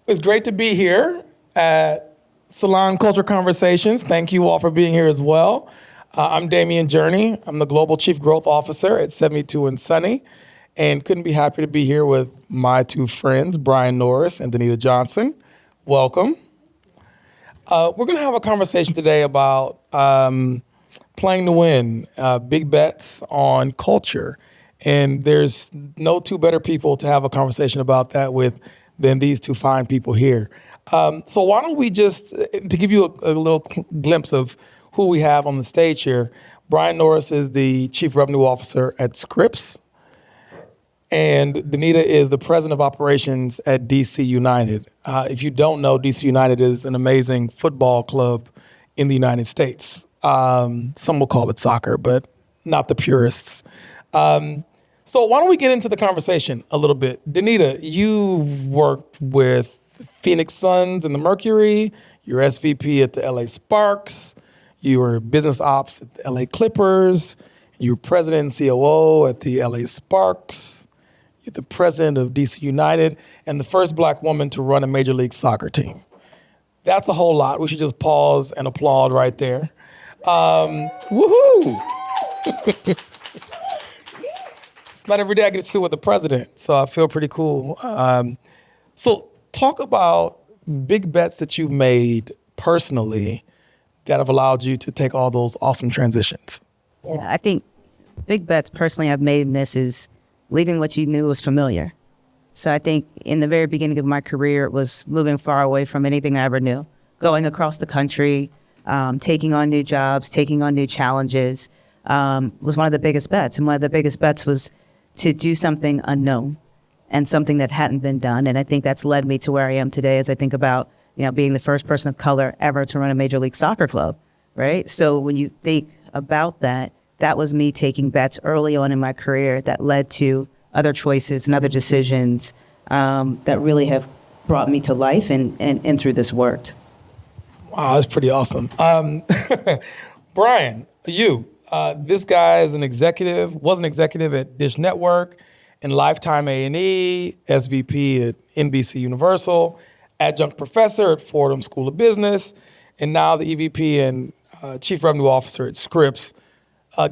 It's great to be here at Salon Culture Conversations. Thank you all for being here as well. I'm Damian Journey. I'm the Global Chief Growth Officer at 72 and Sunny, and couldn't be happier to be here with my two friends, Brian Norris and Danita Johnson. Welcome. We're going to have a conversation today about playing to win, big bets on culture. And there's no two better people to have a conversation about that with than these two fine people here. So why don't we just, to give you a little glimpse of who we have on the stage here, Brian Norris is the Chief Revenue Officer at Scripps, and Danita is the President of Operations at DC United. If you don't know, DC United is an amazing football club in the United States. Some will call it soccer, but not the purists. So why don't we get into the conversation a little bit? Danita, you've worked with Phoenix Suns and the Mercury. You're SVP at the LA Sparks. You were business ops at the LA Clippers. You were president and COO at the LA Sparks. You're the president of DC United and the first black woman to run a Major League Soccer team. That's a whole lot. We should just pause and applaud right there. Woohoo! Not every day I get to sit with the president, so I feel pretty cool. So talk about big bets that you've made personally that have allowed you to take all those awesome transitions. Yeah, I think big bets personally I've made in this is leaving what you knew was familiar. So I think in the very beginning of my career, it was moving far away from anything I ever knew, going across the country, taking on new jobs, taking on new challenges, was one of the biggest bets. And one of the biggest bets was to do something unknown and something that hadn't been done. And I think that's led me to where I am today as I think about, being the first person of color ever to run a Major League Soccer club, right? So when you think about that, that was me taking bets early on in my career that led to other choices and other decisions that really have brought me to life and through this work. Wow, that's pretty awesome. Brian, this guy is was an executive at Dish Network and Lifetime A&E, SVP at NBC Universal, adjunct professor at Fordham School of Business, and now the EVP and Chief Revenue Officer at Scripps.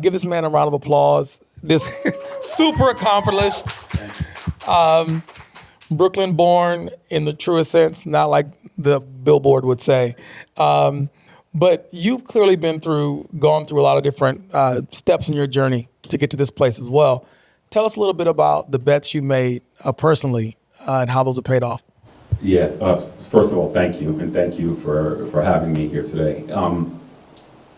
Give this man a round of applause. This super accomplished, Brooklyn born in the truest sense, not like the billboard would say. But you've clearly gone through a lot of different steps in your journey to get to this place as well. Tell us a little bit about the bets you made personally and how those have paid off. Yeah, first of all, thank you, and thank you for having me here today.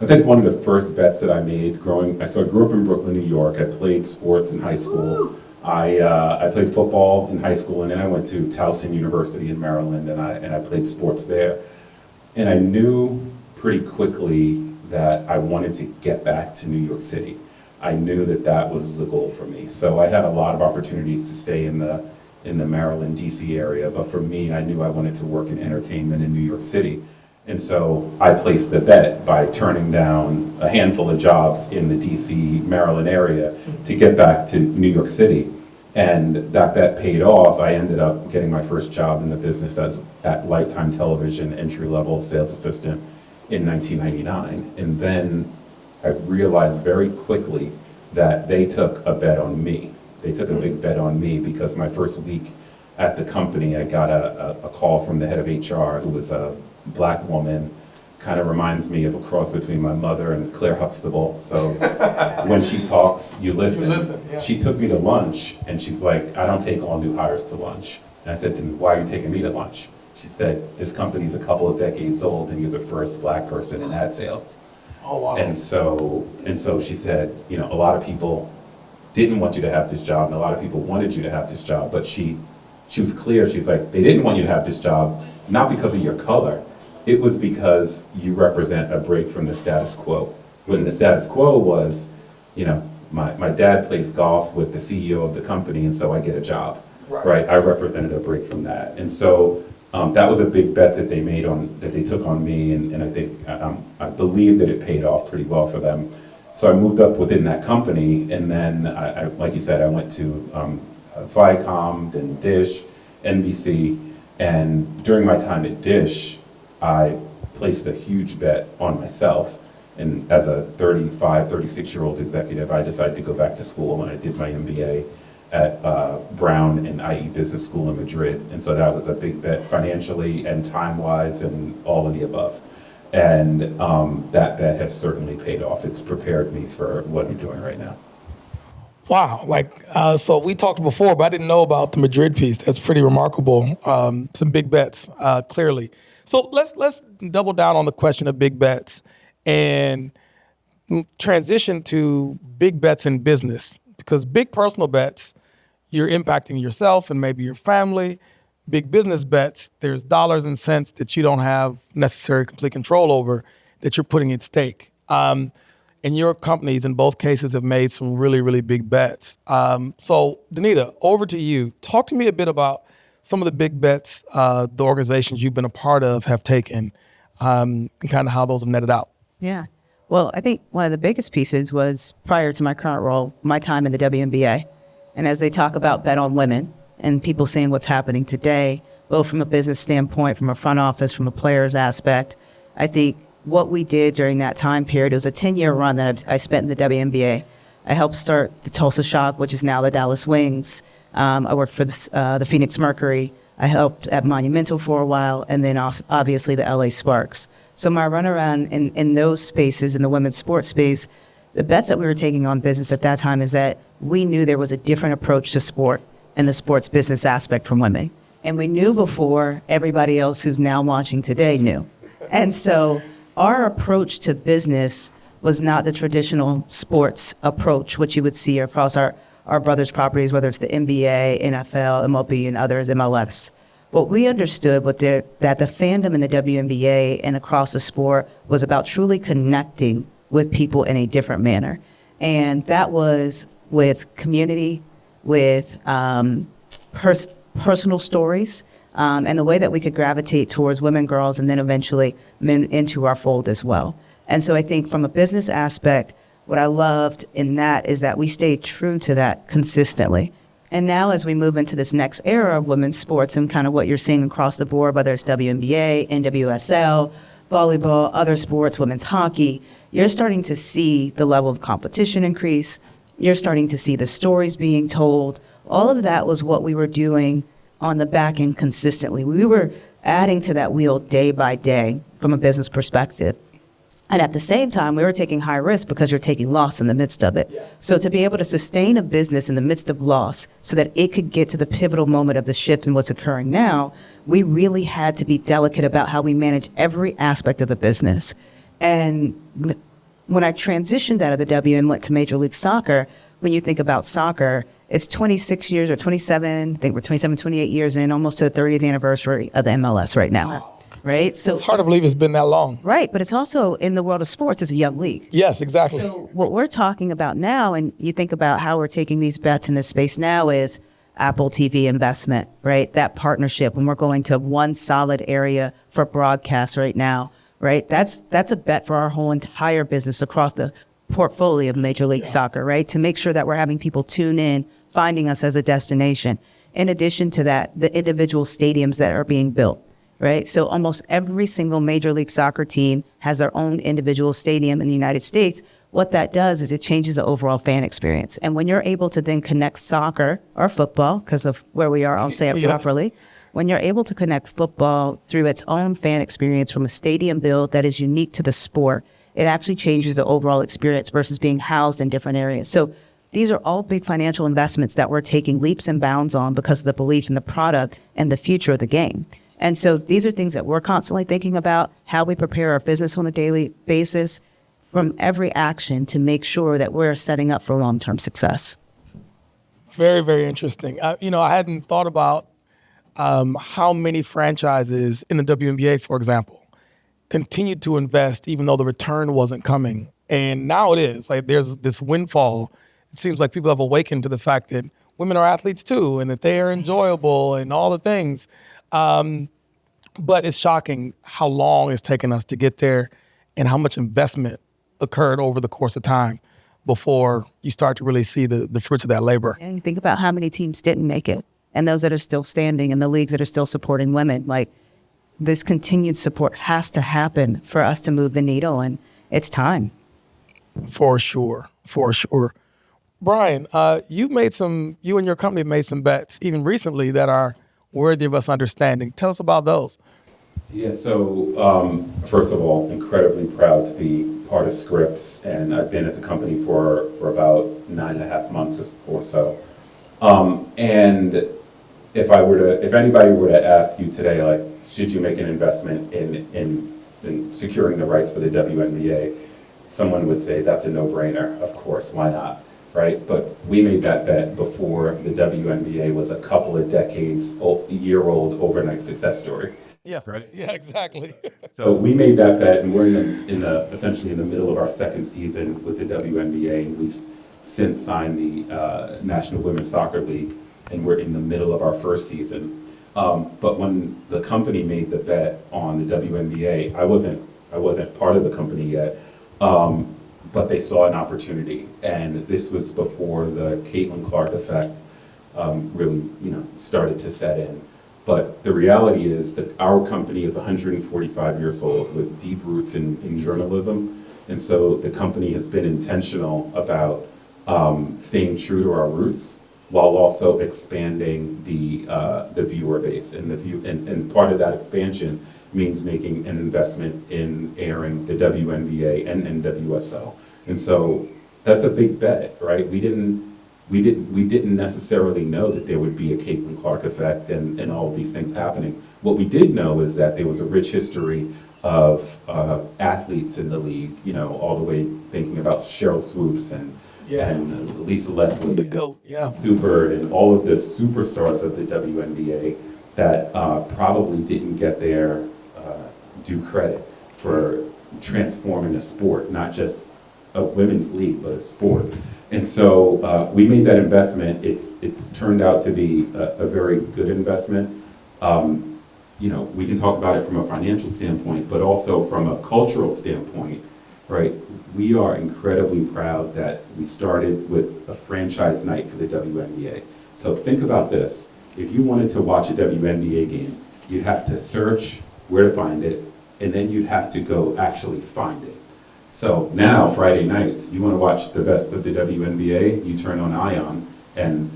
I think one of the first bets that I made I grew up in Brooklyn, New York. I played sports in high school. I played football in high school, and then I went to Towson University in Maryland, and I played sports there. And I knew pretty quickly that I wanted to get back to New York City. I knew that was the goal for me. So I had a lot of opportunities to stay in the Maryland, DC area, but for me, I knew I wanted to work in entertainment in New York City. And so I placed the bet by turning down a handful of jobs in the DC, Maryland area to get back to New York City. And that bet paid off. I ended up getting my first job in the business at Lifetime Television, entry-level sales assistant in 1999. And then I realized very quickly that they took a bet on me. They took a big bet on me because my first week at the company, I got a call from the head of HR, who was a black woman, kind of reminds me of a cross between my mother and Claire Huxtable. So when she talks, you listen. Yeah. She took me to lunch, and she's like, I don't take all new hires to lunch. And I said, then why are you taking me to lunch? She said, this company's a couple of decades old, and you're the first black person in ad sales. Oh, wow. And so she said, a lot of people didn't want you to have this job, and a lot of people wanted you to have this job, but she was clear. She's like, they didn't want you to have this job, not because of your color. It was because you represent a break from the status quo. When the status quo was, my dad plays golf with the CEO of the company, and so I get a job, right? I represented a break from that. And so that was a big bet that they took on me, and I think, I believe that it paid off pretty well for them. So I moved up within that company, and then, like you said, I went to Viacom, then Dish, NBC, And during my time at Dish, I placed a huge bet on myself. And as a 35, 36-year-old executive, I decided to go back to school, and I did my MBA at Brown and IE Business School in Madrid. And so that was a big bet financially and time-wise and all of the above. And that bet has certainly paid off. It's prepared me for what I'm doing right now. Wow. So we talked before, but I didn't know about the Madrid piece. That's pretty remarkable. Some big bets, clearly. So let's double down on the question of big bets and transition to big bets in business, because big personal bets, you're impacting yourself and maybe your family. Big business bets, there's dollars and cents that you don't have necessary complete control over that you're putting at stake. And your companies in both cases have made some really, really big bets. So Danita, over to you. Talk to me a bit about some of the big bets the organizations you've been a part of have taken, and kind of how those have netted out. Yeah. Well, I think one of the biggest pieces was, prior to my current role, my time in the WNBA. And as they talk about bet on women and people seeing what's happening today, both from a business standpoint, from a front office, from a player's aspect, I think what we did during that time period, it was a 10-year run that I spent in the WNBA. I helped start the Tulsa Shock, which is now the Dallas Wings. I worked for the Phoenix Mercury. I helped at Monumental for a while, and then obviously the LA Sparks. So my run around in those spaces, in the women's sports space, the bets that we were taking on business at that time is that we knew there was a different approach to sport and the sports business aspect from women. And we knew before everybody else who's now watching today knew. And so our approach to business was not the traditional sports approach, which you would see across our brothers' properties, whether it's the NBA, NFL, MLB, and others, MLS. What we understood was that the fandom in the WNBA and across the sport was about truly connecting with people in a different manner. And that was with community, with personal stories, and the way that we could gravitate towards women, girls, and then eventually men into our fold as well. And so I think from a business aspect, what I loved in that is that we stayed true to that consistently. And now as we move into this next era of women's sports and kind of what you're seeing across the board, whether it's WNBA, NWSL, volleyball, other sports, women's hockey, you're starting to see the level of competition increase. You're starting to see the stories being told. All of that was what we were doing on the back end consistently. We were adding to that wheel day by day from a business perspective. And at the same time, we were taking high risk because you're taking loss in the midst of it. Yeah. So to be able to sustain a business in the midst of loss so that it could get to the pivotal moment of the shift in what's occurring now, we really had to be delicate about how we manage every aspect of the business. And when I transitioned out of the W and went to Major League Soccer, when you think about soccer, it's 26 years or 27, I think we're 27, 28 years in, almost to the 30th anniversary of the MLS right now. Wow. Right? So it's hard to believe it's been that long. Right, but it's also, in the world of sports, it's a young league. Yes, exactly. So what we're talking about now, and you think about how we're taking these bets in this space now, is Apple TV investment, right? That partnership, when we're going to one solid area for broadcast right now, right? That's a bet for our whole entire business across the portfolio of Major League Soccer, right? To make sure that we're having people tune in, finding us as a destination. In addition to that, the individual stadiums that are being built. Right? So almost every single Major League Soccer team has their own individual stadium in the United States. What that does is it changes the overall fan experience. And when you're able to then connect soccer or football, because of where we are, I'll say it properly, when you're able to connect football through its own fan experience from a stadium build that is unique to the sport, it actually changes the overall experience versus being housed in different areas. So these are all big financial investments that we're taking leaps and bounds on because of the belief in the product and the future of the game. And so these are things that we're constantly thinking about, how we prepare our business on a daily basis from every action to make sure that we're setting up for long-term success. Very, very interesting. I hadn't thought about how many franchises in the WNBA, for example, continued to invest even though the return wasn't coming. And now it is. Like, there's this windfall. It seems like people have awakened to the fact that women are athletes too and that they are enjoyable and all the things. But it's shocking how long it's taken us to get there and how much investment occurred over the course of time before you start to really see the fruits of that labor. And think about how many teams didn't make it. and those that are still standing and the leagues that are still supporting women. Like, this continued support has to happen for us to move the needle, and it's time. For sure. Brian, you and your company made some bets even recently that are worthy of us understanding. Tell us about those. Yeah, so first of all, incredibly proud to be part of Scripps, and I've been at the company for about 9.5 months or so. And if anybody were to ask you today, like, should you make an investment in securing the rights for the WNBA, someone would say that's a no-brainer. Of course, why not, right? But we made that bet before the WNBA was a couple of decades year-old overnight success story. Yeah, right. Yeah, exactly. So we made that bet, and we're essentially in the middle of our second season with the WNBA, and we've since signed the National Women's Soccer League, and we're in the middle of our first season. But when the company made the bet on the WNBA, I wasn't part of the company yet, but they saw an opportunity, and this was before the Caitlin Clark effect really, started to set in. But the reality is that our company is 145 years old with deep roots in journalism. And so the company has been intentional about staying true to our roots while also expanding the viewer base. And part of that expansion means making an investment in airing the WNBA and NWSL. And so that's a big bet, right? We didn't necessarily know that there would be a Caitlin Clark effect and all of these things happening. What we did know is that there was a rich history of athletes in the league, all the way thinking about Cheryl Swoops and Lisa Leslie, The GOAT, yeah. Sue Bird, and all of the superstars of the WNBA that probably didn't get their due credit for transforming a sport, not just a women's league, but a sport. And so we made that investment. It's turned out to be a very good investment. We can talk about it from a financial standpoint, but also from a cultural standpoint, right? We are incredibly proud that we started with a franchise night for the WNBA. So think about this. If you wanted to watch a WNBA game, you'd have to search where to find it, and then you'd have to go actually find it. So now, Friday nights, you want to watch the best of the WNBA, you turn on ION, and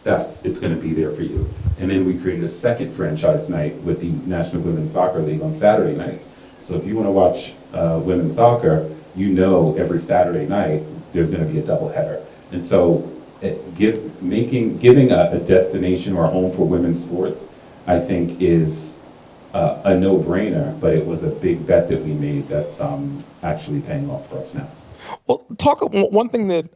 it's going to be there for you. And then we created a second franchise night with the National Women's Soccer League on Saturday nights. So if you want to watch women's soccer, every Saturday night there's going to be a doubleheader. And so giving a destination or a home for women's sports, I think, is a no-brainer, but it was a big bet that we made that's actually paying off for us now. Well, one thing that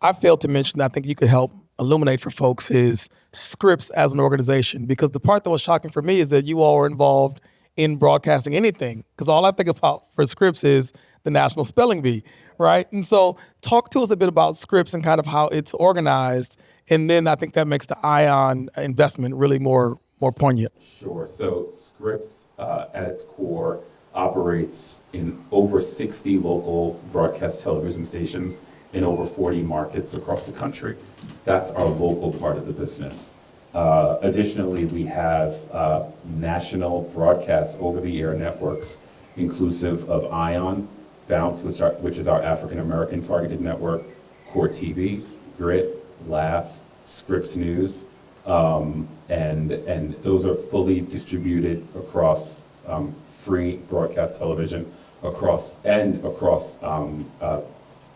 I failed to mention that I think you could help illuminate for folks is Scripps as an organization, because the part that was shocking for me is that you all are involved in broadcasting anything, because all I think about for Scripps is the National Spelling Bee, right? And so talk to us a bit about Scripps and kind of how it's organized, and then I think that makes the ION investment really more poignant. Sure. So Scripps, at its core, operates in over 60 local broadcast television stations in over 40 markets across the country. That's our local part of the business. Additionally, we have national broadcast over-the-air networks, inclusive of ION, Bounce, which is our African-American targeted network, Core TV, Grit, Laugh, Scripps News, and those are fully distributed across free broadcast television across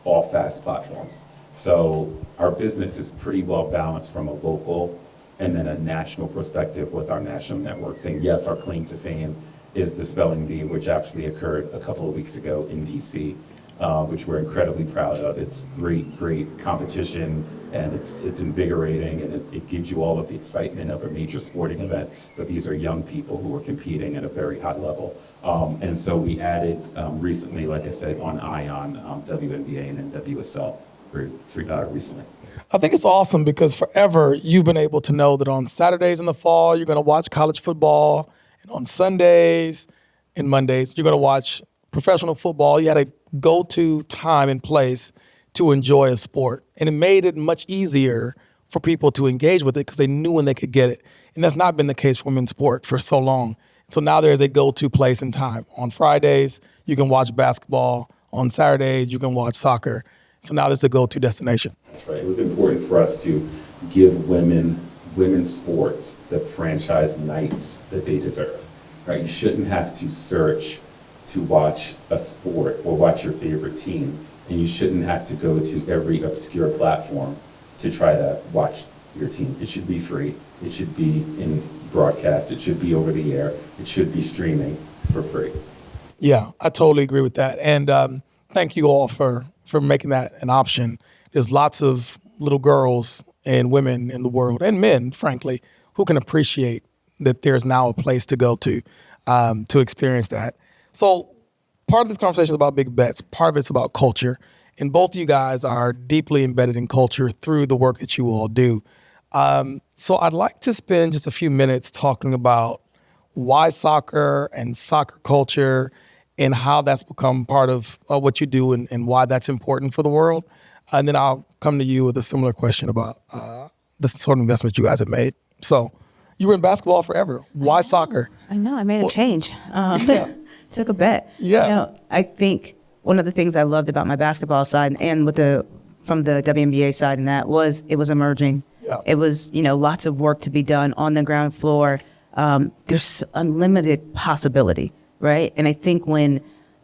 all FAST platforms. So our business is pretty well balanced from a local and then a national perspective with our national networks. And yes, our claim to fame is the Spelling Bee, which actually occurred a couple of weeks ago in DC, which we're incredibly proud of. It's great competition, and it's invigorating, and it gives you all of the excitement of a major sporting event. But these are young people who are competing at a very high level. And so we added recently, like I said, on ION, WNBA and NWSL recently. I think it's awesome because forever you've been able to know that on Saturdays in the fall, you're going to watch college football, and on Sundays and Mondays, you're going to watch professional football. You had a go-to time and place to enjoy a sport. And it made it much easier for people to engage with it because they knew when they could get it. And that's not been the case for women's sport for so long. So now there's a go-to place and time. On Fridays, you can watch basketball. On Saturdays, you can watch soccer. So now there's a go-to destination. That's right. It was important for us to give women's sports the franchise nights that they deserve. Right? You shouldn't have to search to watch a sport or watch your favorite team, and you shouldn't have to go to every obscure platform to try to watch your team. It should be free. It should be in broadcast. It should be over the air. It should be streaming for free. Yeah, I totally agree with that. And thank you all for making that an option. There's lots of little girls and women in the world, and men, frankly, who can appreciate that there's now a place to go to experience that. So part of this conversation is about big bets. Part of it's about culture. And both of you guys are deeply embedded in culture through the work that you all do. So I'd like to spend just a few minutes talking about why soccer and soccer culture and how that's become part of what you do and why that's important for the world. And then I'll come to you with a similar question about the sort of investment you guys have made. So you were in basketball forever. Why soccer? I know, I made a change. Took a bet. Yeah. You know, I think one of the things I loved about my basketball side and from the WNBA side and that was it was emerging. Yeah. It was, lots of work to be done on the ground floor. There's unlimited possibility, right? And I think when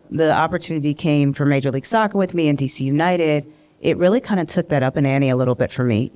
the opportunity came for Major League Soccer with me and DC United, it really kind of took that up an ante a little bit for me.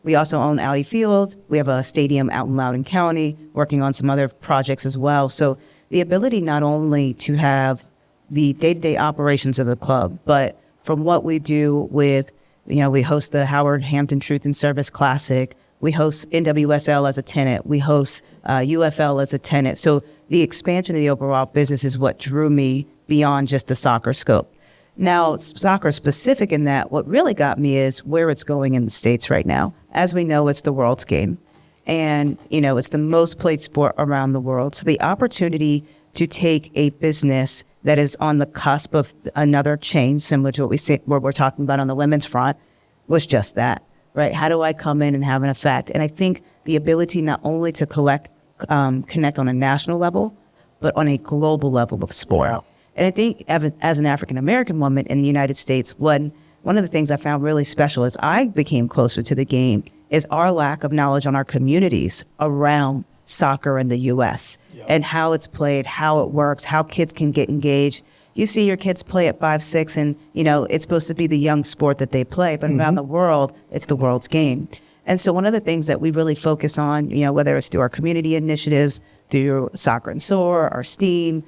We also own Audi Field. We have a stadium out in Loudoun County, working on some other projects as well. So the ability not only to have the day-to-day operations of the club, but from what we do with, we host the Howard Hampton Truth and Service Classic. We host NWSL as a tenant. We host UFL as a tenant. So the expansion of the overall business is what drew me beyond just the soccer scope. Now, soccer specific in that, what really got me is where it's going in the States right now. As we know, it's the world's game. And, it's the most played sport around the world. So the opportunity to take a business that is on the cusp of another change, similar to what we're talking about on the women's front, was just that, right? How do I come in and have an effect? And I think the ability not only to connect on a national level, but on a global level of sport. Wow. And I think as an African-American woman in the United States, one of the things I found really special as I became closer to the game is our lack of knowledge on our communities around soccer in the U.S. and how it's played, how it works, how kids can get engaged. You see your kids play at 5, 6, and, it's supposed to be the young sport that they play, but around the world, it's the world's game. And so one of the things that we really focus on, whether it's through our community initiatives, through Soccer and Soar, our STEAM,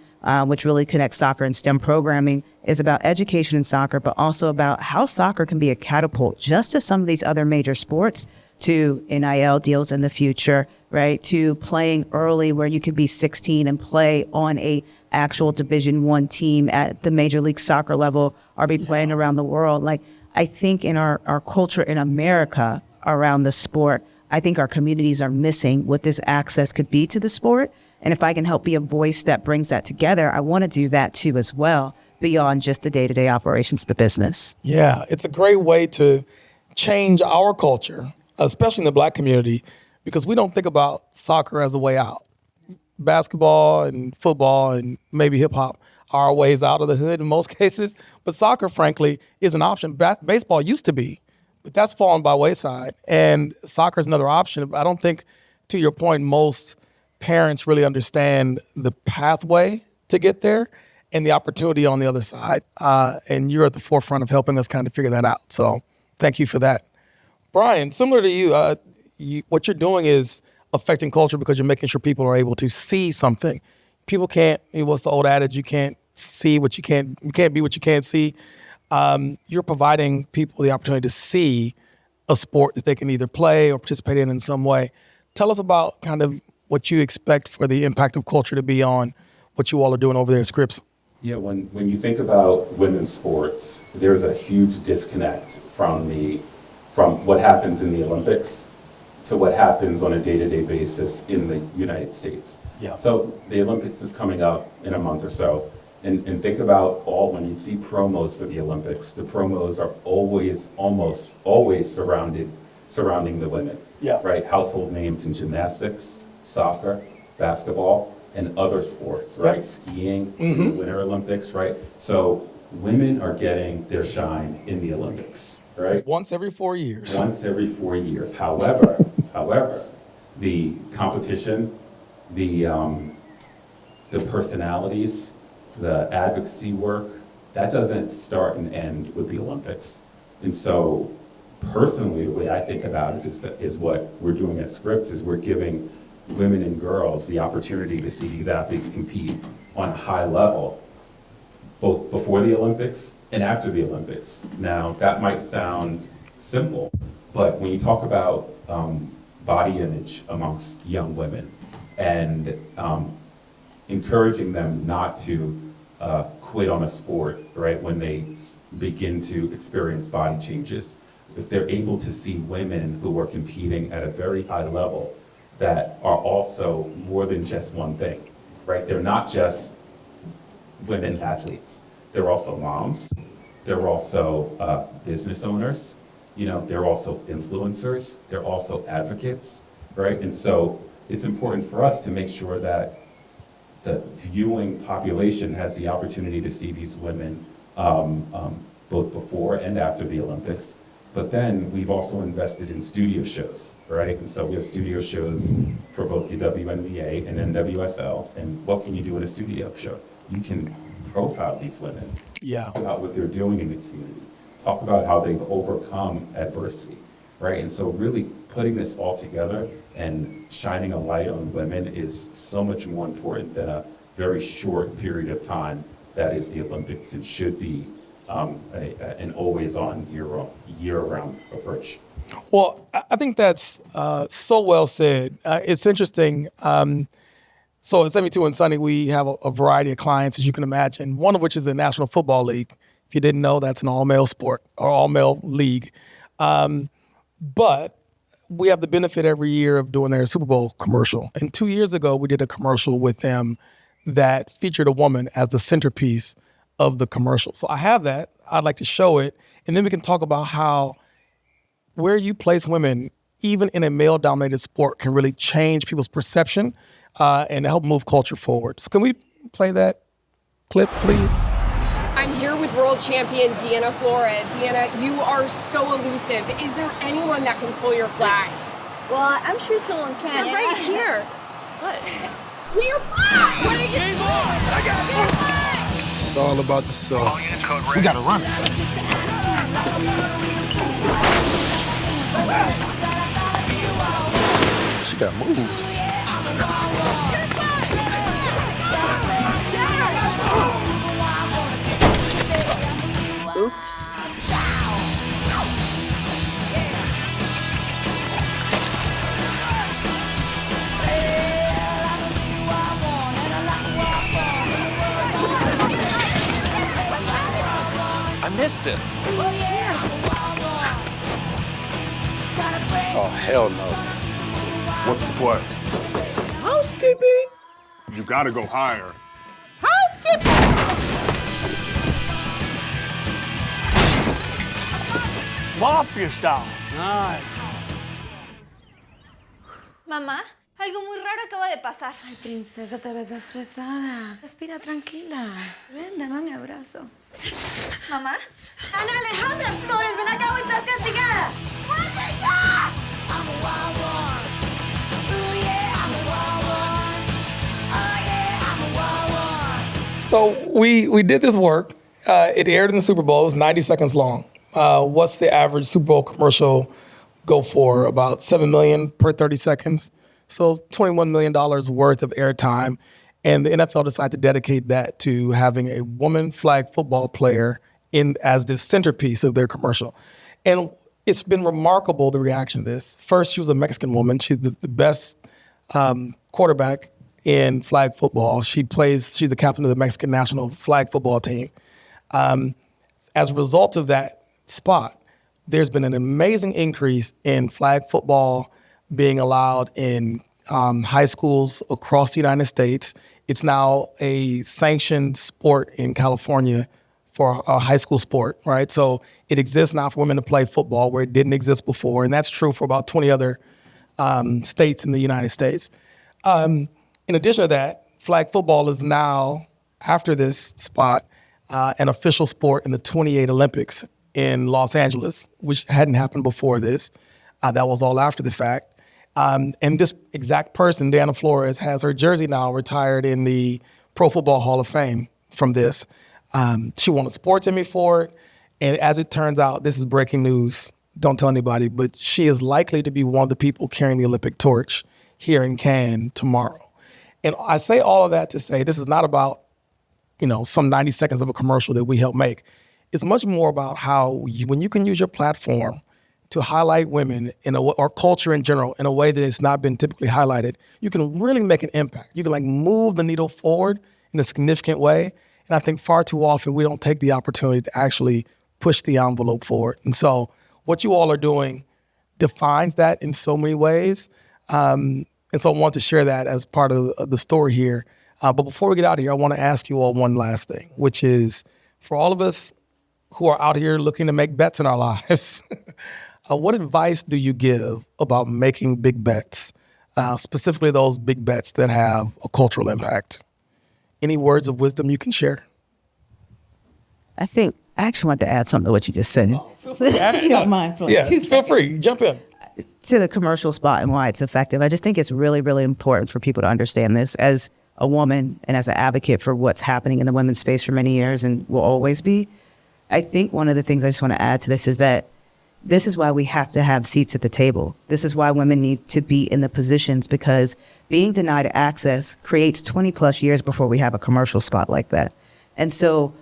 which really connects soccer and STEM programming, is about education in soccer, but also about how soccer can be a catapult just as some of these other major sports to NIL deals in the future, right? To playing early where you could be 16 and play on a actual Division I team at the Major League Soccer level or be playing around the world. Like, I think in our culture in America around the sport, I think our communities are missing what this access could be to the sport. And if I can help be a voice that brings that together, I want to do that too as well, beyond just the day-to-day operations of the business. Yeah, it's a great way to change our culture, especially in the Black community, because we don't think about soccer as a way out. Basketball and football and maybe hip hop are ways out of the hood in most cases, but soccer, frankly, is an option. Baseball used to be, but that's fallen by wayside, and soccer is another option. I don't think, to your point, most parents really understand the pathway to get there and the opportunity on the other side, and you're at the forefront of helping us kind of figure that out. So thank you for that. Brian, similar to you, what you're doing is affecting culture because you're making sure people are able to see something. People can't, what's the old adage, you can't be what you can't see. You're providing people the opportunity to see a sport that they can either play or participate in some way. Tell us about kind of what you expect for the impact of culture to be on what you all are doing over there at Scripps. Yeah, when you think about women's sports, there's a huge disconnect from what happens in the Olympics to what happens on a day-to-day basis in the United States. Yeah. So the Olympics is coming up in a month or so, and think about when you see promos for the Olympics, the promos are almost always surrounding the women. Yeah. Right? Household names in gymnastics, soccer, basketball, and other sports, right? Yep. Skiing, the Winter Olympics, right? So women are getting their shine in the Olympics, right? Once every 4 years. Once every 4 years. However, the competition, the personalities, the advocacy work, that doesn't start and end with the Olympics. And so personally, the way I think about it is what we're doing at Scripps is we're giving women and girls the opportunity to see these athletes compete on a high level, both before the Olympics and after the Olympics. Now, that might sound simple, but when you talk about body image amongst young women and encouraging them not to quit on a sport, right, when they begin to experience body changes, if they're able to see women who are competing at a very high level that are also more than just one thing, right? They're not just women athletes. They're also moms. They're also business owners. You know, they're also influencers. They're also advocates, right? And so it's important for us to make sure that the viewing population has the opportunity to see these women both before and after the Olympics. But then we've also invested in studio shows, right? And so we have studio shows for both the WNBA and NWSL. And what can you do in a studio show? You can profile these women. Yeah. Talk about what they're doing in the community. Talk about how they've overcome adversity, right? And so really putting this all together and shining a light on women is so much more important than a very short period of time that is the Olympics. It should be an always-on, year-round approach. Well, I think that's so well said. It's interesting. So at 72 and Sunny, we have a variety of clients, as you can imagine, one of which is the National Football League. If you didn't know, that's an all-male sport or all-male league. But we have the benefit every year of doing their Super Bowl commercial. And 2 years ago, we did a commercial with them that featured a woman as the centerpiece of the commercial. So I have that. I'd like to show it. And then we can talk about how where you place women, even in a male-dominated sport, can really change people's perception and help move culture forward. So can we play that clip, please? I'm here with world champion Deanna Flores. Deanna, you are so elusive. Is there anyone that can pull your flags? Well, I'm sure someone can. They're right here. What? We're flags! Game on! I got it! It's all about the sauce. We gotta run it. She got moves. Oops. I missed it. Oh, hell no. What's the play? Housekeeping. You gotta go higher. Mafia style. Nice. Mamá, algo muy raro acaba de pasar. Ay, princesa, te ves estresada. Respira tranquila. Ven, dame un abrazo. Mamá. Ana Alejandra Flores, ven acá o estás castigada. ¡Vuelve ya! So we did this work. It aired in the Super Bowl. It was 90 seconds long. What's the average Super Bowl commercial go for? About $7 million per 30 seconds. So $21 million worth of airtime. And the NFL decided to dedicate that to having a woman flag football player in as the centerpiece of their commercial. And it's been remarkable, the reaction to this. First, she was a Mexican woman. She's the best quarterback in flag football. She's the captain of the Mexican national flag football team. As a result of that spot, there's been an amazing increase in flag football being allowed in high schools across the United States. It's now a sanctioned sport in California for a high school sport, right? So it exists now for women to play football where it didn't exist before, and that's true for about 20 other states in the United States. In addition to that, flag football is now, after this spot, an official sport in the 28 Olympics in Los Angeles, which hadn't happened before this. That was all after the fact. And this exact person, Diana Flores, has her jersey now retired in the Pro Football Hall of Fame from this. She won a sports Emmy for it. And as it turns out, this is breaking news. Don't tell anybody, but she is likely to be one of the people carrying the Olympic torch here in Cannes tomorrow. And I say all of that to say this is not about, some 90 seconds of a commercial that we help make. It's much more about how when you can use your platform to highlight women or culture in general in a way that it's not been typically highlighted, you can really make an impact. You can move the needle forward in a significant way. And I think far too often we don't take the opportunity to actually push the envelope forward. And so what you all are doing defines that in so many ways. And so I want to share that as part of the story here. But before we get out of here, I want to ask you all one last thing, which is for all of us who are out here looking to make bets in our lives, what advice do you give about making big bets, specifically those big bets that have a cultural impact? Any words of wisdom you can share? I actually want to add something to what you just said. If you don't mind for 2 seconds. Feel free. Jump in. To the commercial spot and why it's effective. I just think it's really, really important for people to understand this as a woman and as an advocate for what's happening in the women's space for many years and will always be. I think one of the things I just want to add to this is that this is why we have to have seats at the table. This is why women need to be in the positions, because being denied access creates 20 plus years before we have a commercial spot like that. And so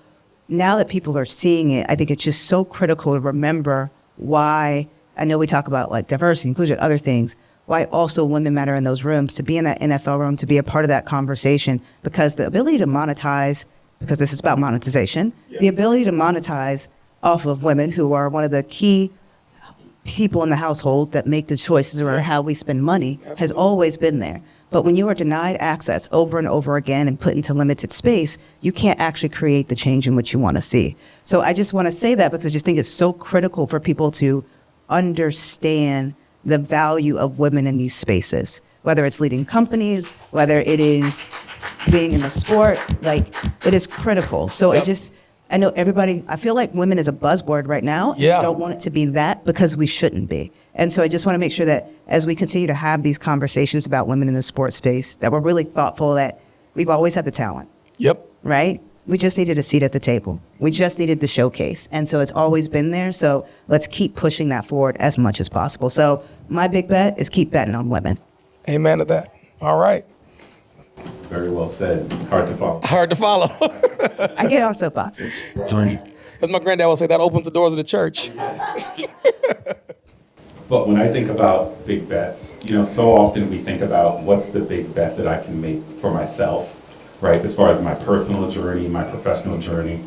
now that people are seeing it, I think it's just so critical to remember why. I know we talk about diversity, inclusion, other things, why also women matter in those rooms, to be in that NFL room, to be a part of that conversation, because the ability to monetize, because this is about monetization, the ability to monetize off of women who are one of the key people in the household that make the choices around how we spend money has always been there. But when you are denied access over and over again and put into limited space, you can't actually create the change in which you want to see. So I just want to say that because I just think it's so critical for people to understand the value of women in these spaces, whether it's leading companies, whether it is being in the sport, it is critical. So I know everybody, I feel like women is a buzzword right now. Yeah. I don't want it to be that because we shouldn't be. And so I just want to make sure that as we continue to have these conversations about women in the sports space, that we're really thoughtful that we've always had the talent. Yep. Right? We just needed a seat at the table. We just needed the showcase. And so it's always been there. So let's keep pushing that forward as much as possible. So my big bet is keep betting on women. Amen to that. All right. Very well said. Hard to follow. Hard to follow. I get on soapboxes. As my granddad would say, that opens the doors of the church. But when I think about big bets, so often we think about what's the big bet that I can make for myself, right? As far as my personal journey, my professional journey,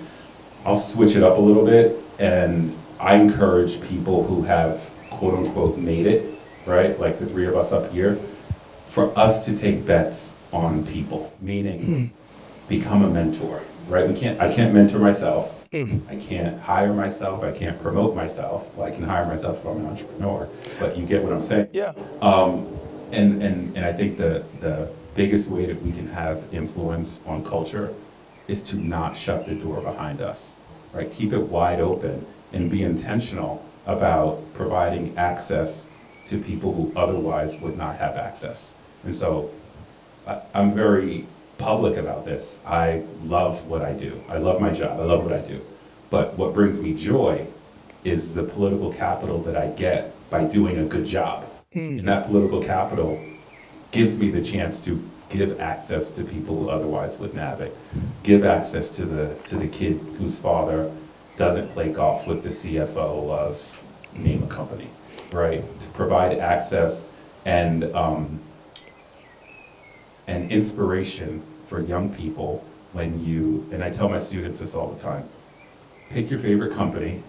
I'll switch it up a little bit, and I encourage people who have quote unquote made it, right? Like the three of us up here, for us to take bets on people, meaning become a mentor, right? I can't mentor myself. I can't hire myself. I can't promote myself. Well, I can hire myself if I'm an entrepreneur, but you get what I'm saying? Yeah. And I think the biggest way that we can have influence on culture is to not shut the door behind us, right? Keep it wide open and be intentional about providing access to people who otherwise would not have access. And so I'm very public about this. I love what I do. I love my job. I love what I do. But what brings me joy is the political capital that I get by doing a good job. And that political capital gives me the chance to give access to people who otherwise wouldn't have it. Give access to the kid whose father doesn't play golf with the CFO of name a company, right? To provide access and inspiration for young people and I tell my students this all the time, pick your favorite company,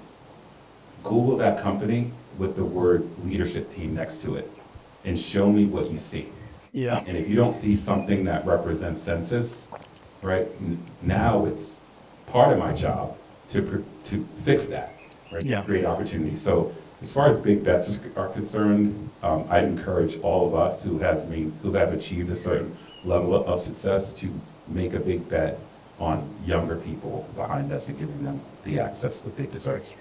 Google that company with the word leadership team next to it, and show me what you see. Yeah. And if you don't see something that represents census, right, now it's part of my job to fix that, right? Yeah. Create opportunities. So as far as big bets are concerned, I encourage all of us who have achieved a certain level of success to make a big bet on younger people behind us and giving them the access that they deserve.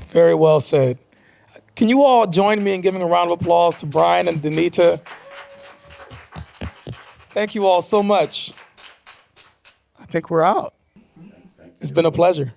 Very well said. Can you all join me in giving a round of applause to Brian and Danita? Thank you all so much. I think we're out. It's been a pleasure.